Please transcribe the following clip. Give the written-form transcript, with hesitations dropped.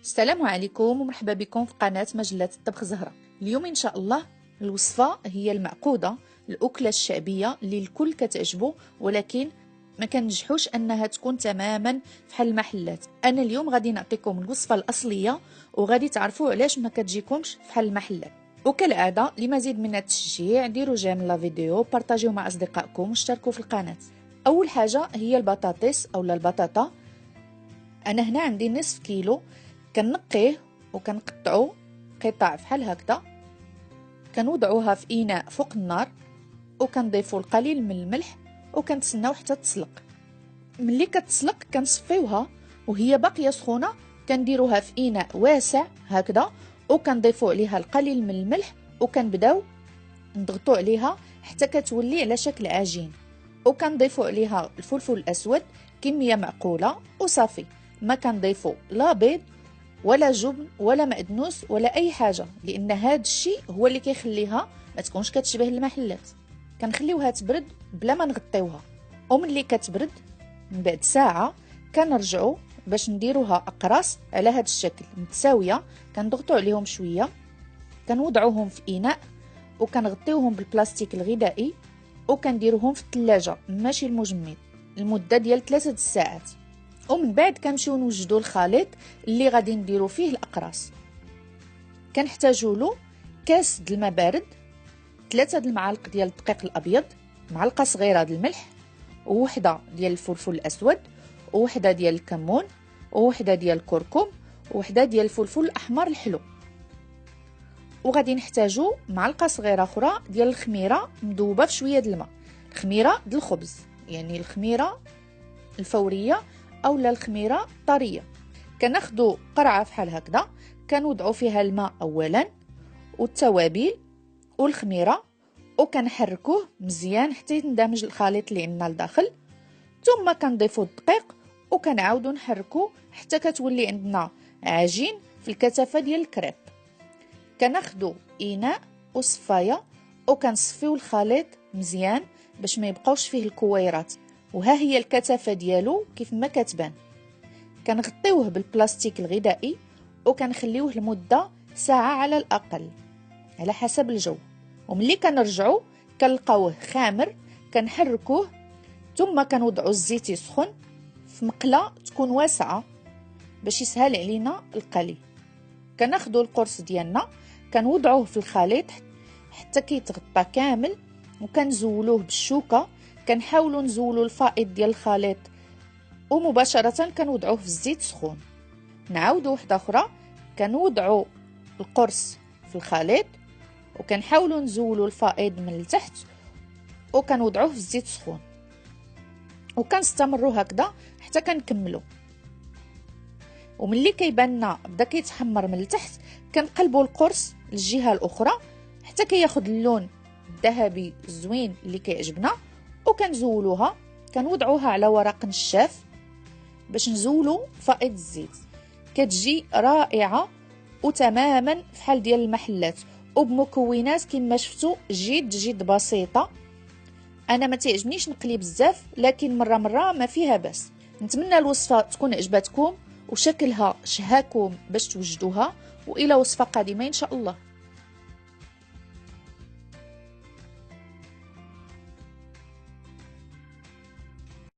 السلام عليكم ومرحبا بكم في قناة مجلة الطبخ زهرة. اليوم إن شاء الله الوصفة هي المعقودة، الأكلة الشعبية اللي الكل كتعجبه، ولكن ما كنجحوش أنها تكون تماما فحال المحلات. أنا اليوم غادي نعطيكم الوصفة الأصلية وغادي تعرفوا علاش ما كتجيكمش فحال المحلات. وكالعادة لمزيد من التشجيع ديروا جيم لا فيديو، بارطاجيو مع أصدقائكم واشتركوا في القناة. أول حاجة هي البطاطس أو البطاطا. أنا هنا عندي نصف كيلو، كنقيه وكنقطعو قطع فحال هكذا، كنوضعوها في إناء فوق النار وكنضيفو القليل من الملح وكنتسناو حتى تسلق. ملي كتسلق كنصفيوها وهي باقيه سخونه، كنديروها في إناء واسع هكذا وكنضيفو عليها القليل من الملح وكنبداو نضغطو عليها حتى كتولي على شكل عجين، وكنضيفو عليها الفلفل الاسود كميه معقوله وصافي. ما كنضيفو لا بيض ولا جبن ولا معدنوس ولا اي حاجه، لان هذا الشيء هو اللي كيخليها ما تكونش كتشبه المحلات. كنخليوها تبرد بلا ما نغطيوها، وملي كتبرد من بعد ساعه كنرجعوا باش نديروها اقراص على هذا الشكل متساويه. كنضغطوا عليهم شويه، كنوضعوهم في اناء وكنغطيوهم بالبلاستيك الغذائي وكنديروهم في الثلاجه ماشي المجمد لمده ديال 3 ساعات. ومن بعد كنمشيو نوجدوا الخليط اللي غادي نديرو فيه الاقراص. كنحتاجوا له كاس د الماء بارد، 3 د المعالق ديال الدقيق الابيض، معلقه صغيره د الملح، ووحده ديال الفلفل الاسود، ووحده ديال الكمون، ووحده ديال الكركم، ووحده ديال الفلفل الاحمر الحلو. وغادي نحتاجوا معلقه صغيره اخرى ديال الخميره مذوبه في شويه د الماء، الخميره د الخبز، يعني الخميره الفوريه اولا الخميره طريه. كناخذوا قرعه فحال هكذا، كنوضعوا فيها الماء اولا والتوابل والخميره وكنحركوه مزيان حتى يندمج الخليط اللي عندنا لداخل. ثم كنضيفوا الدقيق وكنعاودوا نحركوه حتى كتولي عندنا عجين في الكثافه ديال الكريب. كناخذوا اناء وصفايه وكنصفيو الخليط مزيان باش ما يبقاوش فيه الكويرات، وها هي الكثافه ديالو كيف ما كتبان. كنغطيوه بالبلاستيك الغذائي وكنخليوه لمده ساعه على الاقل على حسب الجو. وملي كنرجعوا كنلقاوه خامر، كنحركوه ثم كنوضعوا الزيت يسخن في مقله تكون واسعه باش يسهل علينا القلي. كناخذوا القرص ديالنا كنوضعوه في الخليط حتى كيتغطى كامل وكنزولوه بالشوكه. كنحاولوا نزولوا الفائض ديال الخليط ومباشره كنوضعوه في الزيت سخون. نعاودوا وحده اخرى، كنوضعوا القرص في الخليط وكنحاولوا نزولوا الفائض من التحت وكنوضعوه في الزيت سخون، وكنستمروا هكذا حتى كنكملوا. وملي كيبان لنا بدا كيتحمر من التحت كنقلبوا القرص للجهه الاخرى حتى كياخذ اللون الذهبي الزوين اللي كيعجبنا، وكنزولوها كنوضعوها على ورق نشاف باش نزولوا فائض الزيت. كتجي رائعه وتماما فحال ديال المحلات وبمكونات كما شفتوا جد بسيطه. انا ما تعجبنيش نقلي بزاف، لكن مره ما فيها بس. نتمنى الوصفه تكون عجبتكم وشكلها شهاكم باش توجدوها، والى وصفه قادمه ان شاء الله.